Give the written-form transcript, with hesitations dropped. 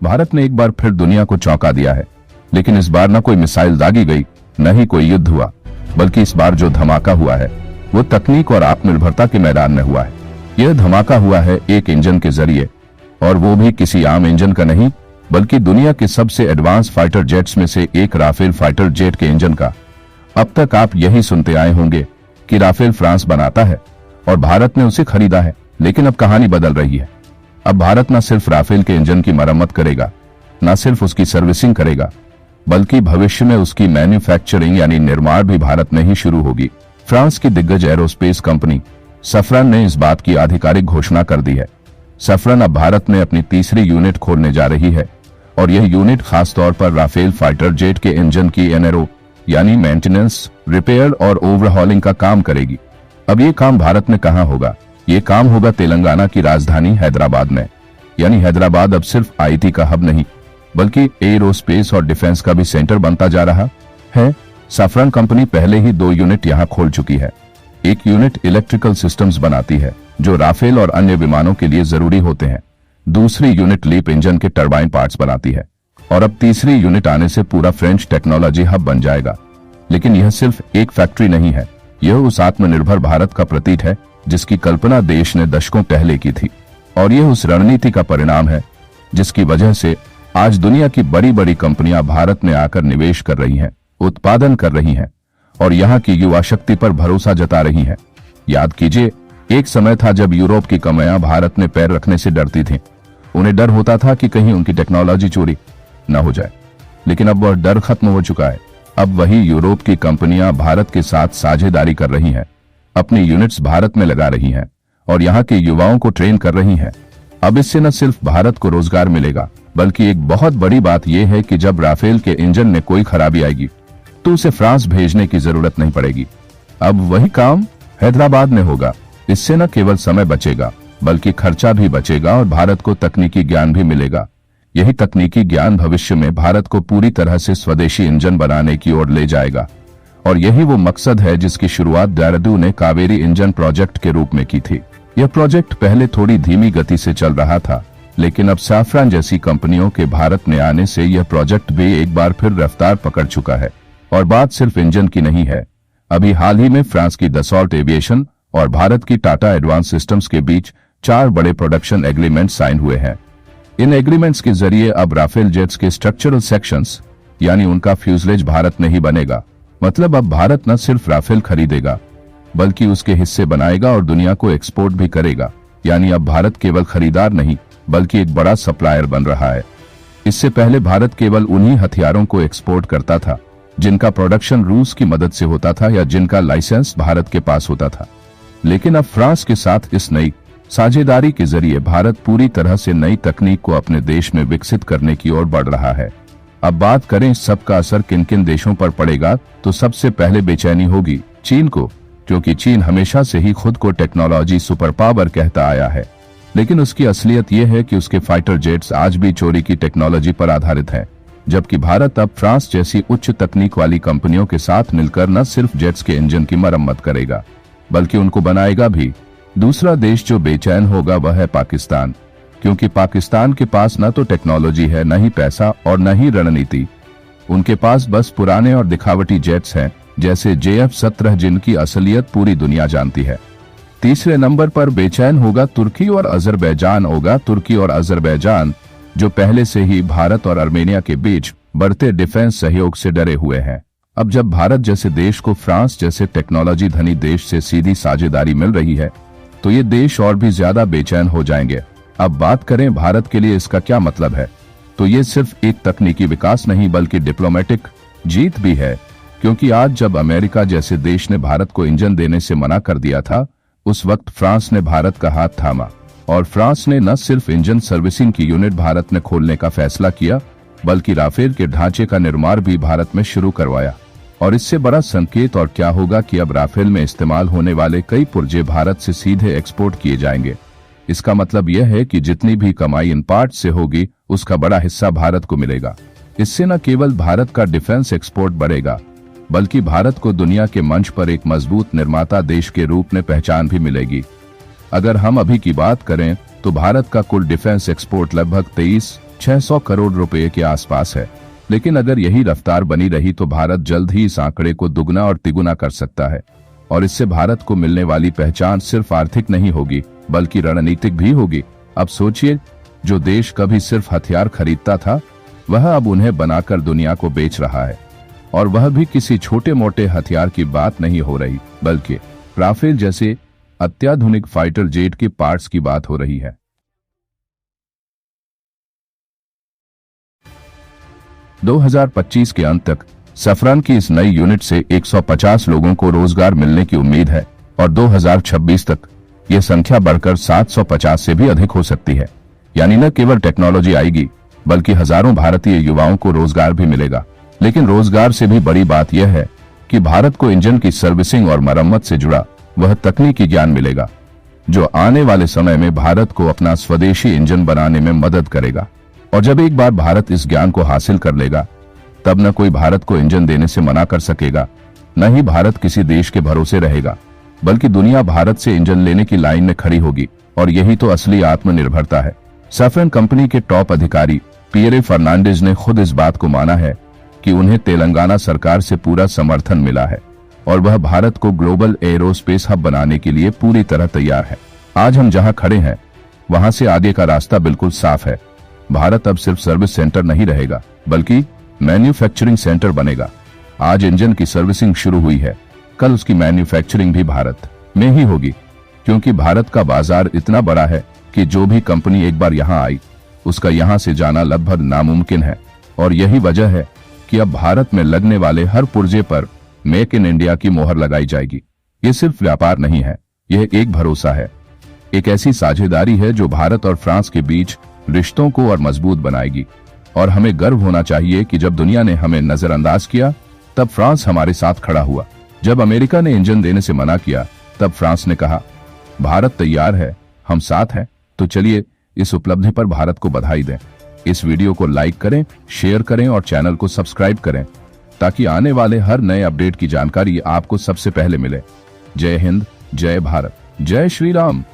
भारत ने एक बार फिर दुनिया को चौंका दिया है। लेकिन इस बार न कोई मिसाइल दागी गई, न ही कोई युद्ध हुआ, बल्कि इस बार जो धमाका हुआ है वो तकनीक और आत्मनिर्भरता के मैदान में हुआ है। यह धमाका हुआ है एक इंजन के जरिए, और वो भी किसी आम इंजन का नहीं, बल्कि दुनिया के सबसे एडवांस फाइटर जेट्स में से एक राफेल फाइटर जेट के इंजन का। अब तक आप यही सुनते आए होंगे कि राफेल फ्रांस बनाता है और भारत ने उसे खरीदा है, लेकिन अब कहानी बदल रही है। अब भारत न सिर्फ राफेल के इंजन की मरम्मत करेगा, न सिर्फ उसकी सर्विसिंग करेगा, बल्कि भविष्य में उसकी मैन्युफैक्चरिंग यानी निर्माण भी भारत में ही शुरू होगी। फ्रांस की दिग्गज एरोस्पेस कंपनी सफरन ने इस बात की आधिकारिक घोषणा कर दी है। सफरन अब भारत में अपनी तीसरी यूनिट खोलने जा रही है, और यह यूनिट खासतौर पर राफेल फाइटर जेट के इंजन की एनएरओ यानी मेंटेनेंस, रिपेयर और ओवरहॉलिंग का काम करेगी। अब ये काम भारत में कहाँ होगा? ये काम होगा तेलंगाना की राजधानी हैदराबाद में। यानी हैदराबाद अब सिर्फ आईटी का हब नहीं, बल्कि एरोस्पेस और डिफेंस का भी सेंटर बनता जा रहा है। सफरन कंपनी पहले ही 2 यूनिट यहाँ खोल चुकी है। एक यूनिट इलेक्ट्रिकल सिस्टम्स बनाती है जो राफेल और अन्य विमानों के लिए जरूरी होते हैं। दूसरी यूनिट लीप इंजन के टरबाइन पार्ट्स बनाती है, और अब तीसरी यूनिट आने से पूरा फ्रेंच टेक्नोलॉजी हब बन जाएगा। लेकिन यह सिर्फ एक फैक्ट्री नहीं है, यह उस आत्मनिर्भर भारत का प्रतीक है जिसकी कल्पना देश ने दशकों पहले की थी। और यह उस रणनीति का परिणाम है जिसकी वजह से आज दुनिया की बड़ी बड़ी कंपनियां भारत में आकर निवेश कर रही हैं, उत्पादन कर रही हैं और यहाँ की युवा शक्ति पर भरोसा जता रही हैं। याद कीजिए, एक समय था जब यूरोप की कंपनियां भारत में पैर रखने से डरती थीं। उन्हें डर होता था कि कहीं उनकी टेक्नोलॉजी चोरी न हो जाए। लेकिन अब वह डर खत्म हो चुका है। अब वही यूरोप की कंपनियां भारत के साथ साझेदारी कर रही हैं, अपनी यूनिट्स भारत में लगा रही हैं और यहाँ के युवाओं को ट्रेन कर रही हैं। अब इससे न सिर्फ भारत को रोजगार मिलेगा, बल्कि एक बहुत बड़ी बात यह है कि जब राफेल के इंजन में कोई खराबी आएगी तो उसे फ्रांस भेजने की जरूरत नहीं पड़ेगी। अब वही काम हैदराबाद में होगा। इससे न केवल समय बचेगा, बल्कि खर्चा भी बचेगा और भारत को तकनीकी ज्ञान भी मिलेगा। यही तकनीकी ज्ञान भविष्य में भारत को पूरी तरह से स्वदेशी इंजन बनाने की ओर ले जाएगा। और यही वो मकसद है जिसकी शुरुआत देहरादून ने कावेरी इंजन प्रोजेक्ट के रूप में की थी। यह प्रोजेक्ट पहले थोड़ी धीमी गति से चल रहा था, लेकिन अब सैफरन जैसी कंपनियों के भारत में आने से यह प्रोजेक्ट भी एक बार फिर रफ्तार पकड़ चुका है। और बात सिर्फ इंजन की नहीं है। अभी हाल ही में फ्रांस की दसॉल्ट एविएशन और भारत की टाटा एडवांस सिस्टम्स के बीच 4 बड़े प्रोडक्शन एग्रीमेंट साइन हुए हैं। इन एग्रीमेंट्स के जरिए अब राफेल जेट्स के स्ट्रक्चरल सेक्शंस यानी उनका फ्यूजलेज भारत में ही बनेगा। मतलब अब भारत न सिर्फ राफेल खरीदेगा, बल्कि उसके हिस्से बनाएगा और दुनिया को एक्सपोर्ट भी करेगा। यानी अब भारत केवल खरीदार नहीं, बल्कि एक बड़ा सप्लायर बन रहा है। इससे पहले भारत केवल उन्हीं हथियारों को एक्सपोर्ट करता था जिनका प्रोडक्शन रूस की मदद से होता था या जिनका लाइसेंस भारत के पास होता था। लेकिन अब फ्रांस के साथ इस नई साझेदारी के जरिए भारत पूरी तरह से नई तकनीक को अपने देश में विकसित करने की ओर बढ़ रहा है। अब बात करें इस सब का असर किन किन देशों पर पड़ेगा, तो सबसे पहले बेचैनी होगी चीन को, क्योंकि चीन हमेशा से ही खुद को टेक्नोलॉजी सुपर पावर कहता आया है। लेकिन उसकी असलियत यह है कि उसके फाइटर जेट्स आज भी चोरी की टेक्नोलॉजी पर आधारित हैं। जबकि भारत अब फ्रांस जैसी उच्च तकनीक वाली कंपनियों के साथ मिलकर न सिर्फ जेट्स के इंजन की मरम्मत करेगा, बल्कि उनको बनाएगा भी। दूसरा देश जो बेचैन होगा वह है पाकिस्तान, क्योंकि पाकिस्तान के पास न तो टेक्नोलॉजी है, न ही पैसा और न ही रणनीति। उनके पास बस पुराने और दिखावटी जेट्स हैं, जैसे JF-17 जिनकी असलियत पूरी दुनिया जानती है। तीसरे नंबर पर बेचैन होगा तुर्की और अजरबैजान तुर्की और अजरबैजान जो पहले से ही भारत और आर्मेनिया के बीच बढ़ते डिफेंस सहयोग से डरे हुए हैं। अब जब भारत जैसे देश को फ्रांस जैसे टेक्नोलॉजी धनी देश से सीधी साझेदारी मिल रही है, तो ये देश और भी ज्यादा बेचैन हो जाएंगे। अब बात करें भारत के लिए इसका क्या मतलब है, तो ये सिर्फ एक तकनीकी विकास नहीं बल्कि डिप्लोमेटिक जीत भी है। क्योंकि आज जब अमेरिका जैसे देश ने भारत को इंजन देने से मना कर दिया था, उस वक्त फ्रांस ने भारत का हाथ थामा और फ्रांस ने न सिर्फ इंजन सर्विसिंग की यूनिट भारत में खोलने का फैसला किया, बल्कि राफेल के ढांचे का निर्माण भी भारत में शुरू करवाया। और इससे बड़ा संकेत और क्या होगा कि अब राफेल में इस्तेमाल होने वाले कई पुर्जे भारत से सीधे एक्सपोर्ट किए जाएंगे। इसका मतलब यह है कि जितनी भी कमाई इन पार्ट से होगी, उसका बड़ा हिस्सा भारत को मिलेगा। इससे न केवल भारत का डिफेंस एक्सपोर्ट बढ़ेगा, बल्कि भारत को दुनिया के मंच पर एक मजबूत निर्माता देश के रूप में पहचान भी मिलेगी। अगर हम अभी की बात करें तो भारत का कुल डिफेंस एक्सपोर्ट लगभग 600 करोड़ रुपए के आसपास है। लेकिन अगर यही रफ्तार बनी रही तो भारत जल्द ही इस आंकड़े को दुगना और तिगुना कर सकता है। और इससे भारत को मिलने वाली पहचान सिर्फ आर्थिक नहीं होगी बल्कि रणनीतिक भी होगी। अब सोचिए, जो देश कभी सिर्फ हथियार खरीदता था वह अब उन्हें बनाकर दुनिया को बेच रहा है। और वह भी किसी छोटे मोटे हथियार की बात नहीं हो रही बल्कि राफेल जैसे अत्याधुनिक फाइटर जेट के पार्ट्स की बात हो रही है। 2025 के अंत तक सफरान की इस नई यूनिट से 150 लोगों को रोजगार मिलने की उम्मीद है और 2026 तक यह संख्या बढ़कर 750 से भी अधिक हो सकती है। यानी न केवल टेक्नोलॉजी आएगी बल्कि हजारों भारतीय युवाओं को रोजगार भी मिलेगा। लेकिन रोजगार से भी बड़ी बात यह है कि भारत को इंजन की सर्विसिंग और मरम्मत से जुड़ा वह तकनीकी ज्ञान मिलेगा जो आने वाले समय में भारत को अपना स्वदेशी इंजन बनाने में मदद करेगा। और जब एक बार भारत इस ज्ञान को हासिल कर लेगा तब न कोई भारत को इंजन देने से मना कर सकेगा, न ही भारत किसी देश के भरोसे रहेगा, बल्कि दुनिया भारत से इंजन लेने की लाइन में खड़ी होगी। और यही तो असली आत्मनिर्भरता है। सफरन कंपनी के टॉप अधिकारी पियरे फर्नांडिस ने खुद इस बात को माना है कि उन्हें तेलंगाना सरकार से पूरा समर्थन मिला है और वह भारत को ग्लोबल एरोस्पेस हब बनाने के लिए पूरी तरह तैयार है। आज हम जहां खड़े हैं वहां से आगे का रास्ता बिल्कुल साफ है। भारत अब सिर्फ सर्विस सेंटर नहीं रहेगा बल्कि मैन्युफैक्चरिंग सेंटर बनेगा। आज इंजन की सर्विसिंग शुरू हुई है, कल उसकी मैन्युफैक्चरिंग भी भारत में ही होगी, क्योंकि भारत का बाजार इतना बड़ा है कि जो भी कंपनी एक बार यहाँ आई उसका यहाँ से जाना लगभग नामुमकिन है। और यही वजह है कि अब भारत में लगने वाले हर पुर्जे पर मेक इन इंडिया की मोहर लगाई जाएगी। ये सिर्फ व्यापार नहीं है, यह एक भरोसा है, एक ऐसी साझेदारी है जो भारत और फ्रांस के बीच रिश्तों को और मजबूत बनाएगी। और हमें गर्व होना चाहिए कि जब दुनिया ने हमें नजरअंदाज किया तब फ्रांस हमारे साथ खड़ा हुआ। जब अमेरिका ने इंजन देने से मना किया तब फ्रांस ने कहा भारत तैयार है, हम साथ हैं। तो चलिए इस उपलब्धि पर भारत को बधाई दें। इस वीडियो को लाइक करें, शेयर करें और चैनल को सब्सक्राइब करें ताकि आने वाले हर नए अपडेट की जानकारी आपको सबसे पहले मिले। जय हिंद, जय भारत, जय श्री राम।